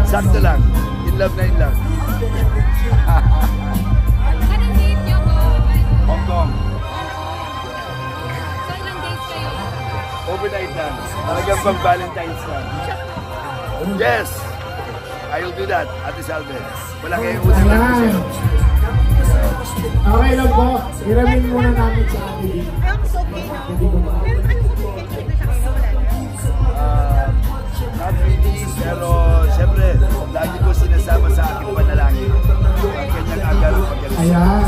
Sakto lang. In love na in love. Anong date niyo po? Hong Kong. Saan lang date kayo? Overnight lang. Talagang pang Valentine's lang. Yes! I will do that, Ate Salve. Wala kayong utang lang po siya. Okay lang po. Hiramin muna namin sa atin. Not really, pero siyempre, lagi ko sinasama sa aking panalangin. Ang kanyang agal magaling. Ayan.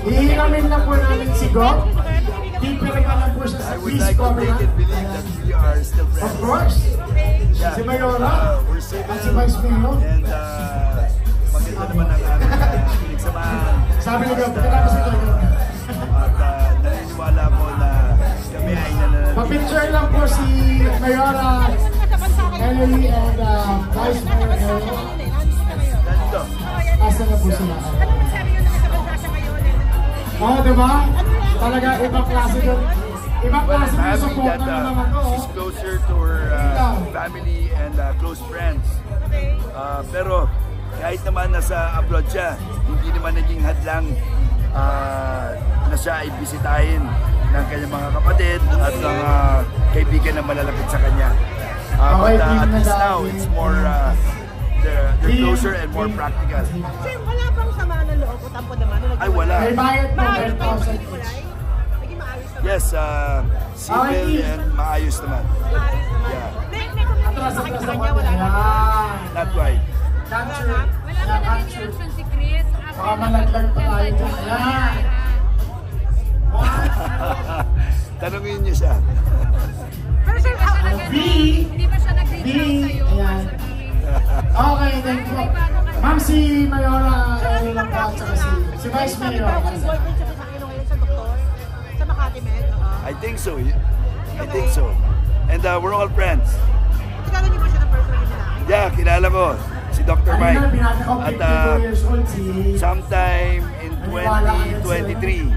Hihiramin lang po namin si Gob. Deeper ka lang po siya sa I would Peace like to Covenant. make it believe that we are still friends. Of course. Yeah. Si Mayora. We're civil. At si Vice Mayor. And maganda naman ang aming pinagsamahan. Sabi ni Gob, pagkatapos ito. At naniniwala ko na kami ay nananatili. Pa-picture lang po si Mayora, Ellie, and Vice Mayor Ellie. Nandito. Asa na po sila? Oo, diba? Talaga ibang klase doon. Ibang Well, klase I'm yung happy support that na naman ko. she's closer to her family and close friends. Pero kahit naman nasa abroad siya, hindi naman naging hadlang na siya ay bisitahin ng kanyang mga kapatid at mga kaibigan na malalapit sa kanya. But at least now, it's more, they're closer and more practical. Sir, wala bang sama ng loob o tampo naman? Ay, wala. May bayad po, Maayos ba yung 10,000 paghiwalay? Naging maayos naman? Yes, civil and maayos naman. Maayos naman. Yeah. May communication ba kayo sa kanya? Wala na. Not right. Cancer. Wala ba naging reaction si Chris? Baka malaglag pa tayo dyan. Ayan. Tanungin niyo siya. Pero sir, Hindi ba siya nag-reach out sa'yo? Ayan. Okay, thank you. Ma'am, si Mayora, Ellie lang po, at saka si Vice sabi Mayor. daw kung boyfriend siya sa ngayon sa doktor, sa Makati Med. I think so. I think so. And we're all friends. Kilala niyo ba siya ng personal yung lalaki? Yeah, kilala ko si Dr. Mike. Ayun na, binata ko, At 52 years old, si... sometime in 2023,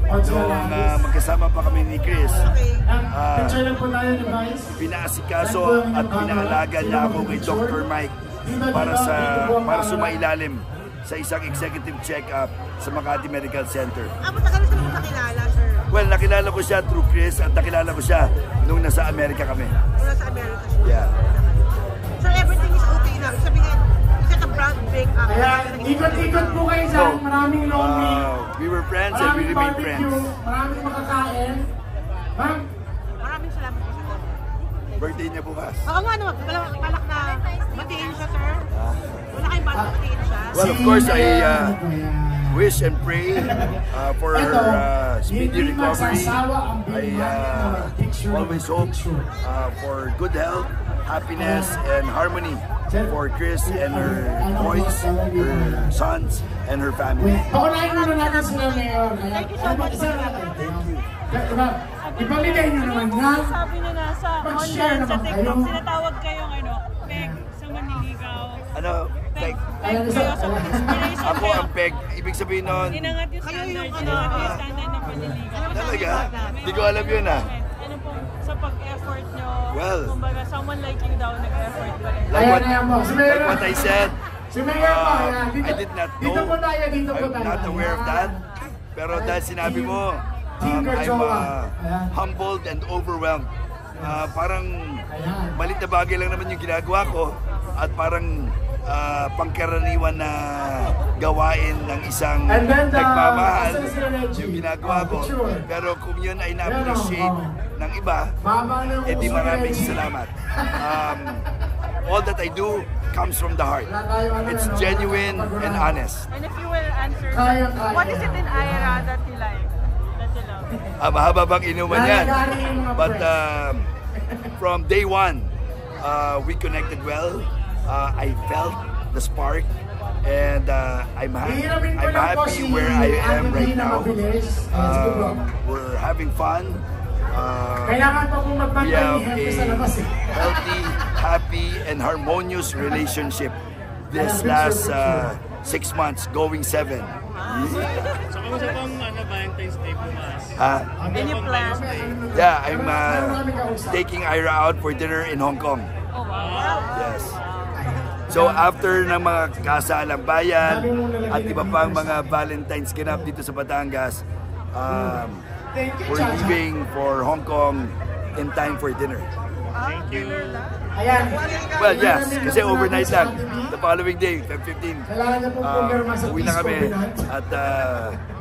nung magkasama pa kami ni Chris, Picture lang po tayo ni Vice. pinaasikaso at pinaalaga niya ako kay Dr. Mike para sumailalim sa isang executive check-up sa Makati Medical Center. Matagal na sila nakilala, sir. Well, nakilala ko siya through Chris at nakilala ko siya nung nasa Amerika kami. Wala sa America siya. Yeah. So everything is okay na. Sabihin, is it a brand break up? Ayan, ikot-ikot po kayo dyan. Maraming lonely. We were friends and we Maraming remain barbecue. friends. Maraming makakain. Ma'am, Maraming salamat po sa Birthday niya bukas. Oo nga naman, balak na batiin siya, sir. Wala kayong balak batiin siya. Well, of course, I wish and pray for her speedy recovery. I always hope for good health, happiness, and harmony for Chris and her boys, her sons, and her family. paunahin muna natin sila, Mayor. Thank you so much. Ipamigay nyo naman yan. Sabi niya na sa Mag-share online, sa naman TikTok, kayo. sinatawag kayong Peg sa manliligaw. Ano? Peg, Ayan, Peg kayo sa inspiration Ako kayo. ang peg. Ibig sabihin nun, Inangat yung standard, inangat yung standard ng panliligaw. talaga? Hindi ko alam yun ah. Ano pong sa pag-effort nyo, Well, kumbaga someone like you daw nag-effort pa rin. Like Ayan, what, ayan po. Si Mayor. like what I said, Si Mayor po, ayan. I did not know. Dito po tayo, dito po I'm tayo. not aware of that. Pero dahil sinabi mo, I'm humbled and overwhelmed. Parang malit na bagay lang naman yung ginagawa ko at parang pangkaraniwan na gawain ng isang nagmamahal yung ginagawa ko. Pero kung yun ay na-appreciate ng iba, edi maraming salamat. All that I do comes from the heart. It's genuine and honest. And if you will answer, what is it in Ira that you like? That you love? Mahaba bang inuman yan? But from day one, we connected well. I felt the spark, and I'm happy where I am right now. We're having fun. We have a healthy, happy, and harmonious relationship this last 6 months, going 7. So, kamusta pong Valentine's Day bukas? Any plans? Yeah, I'm taking Ira out for dinner in Hong Kong. Oh, wow. Yes. So after ng mga kasalang bayan at iba pang mga Valentine's ganap dito sa Batangas, we're leaving for Hong Kong in time for dinner. Thank you. Ayan. Well, yes, kasi overnight lang. The following day, Feb 15, Kailangan niya pong pumirma sa uwi na Peace kami Covenant. at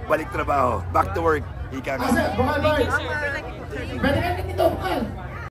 balik trabaho. Back to work. Ika nga. Asa, bukal ba? Pwede ka dito, bukal.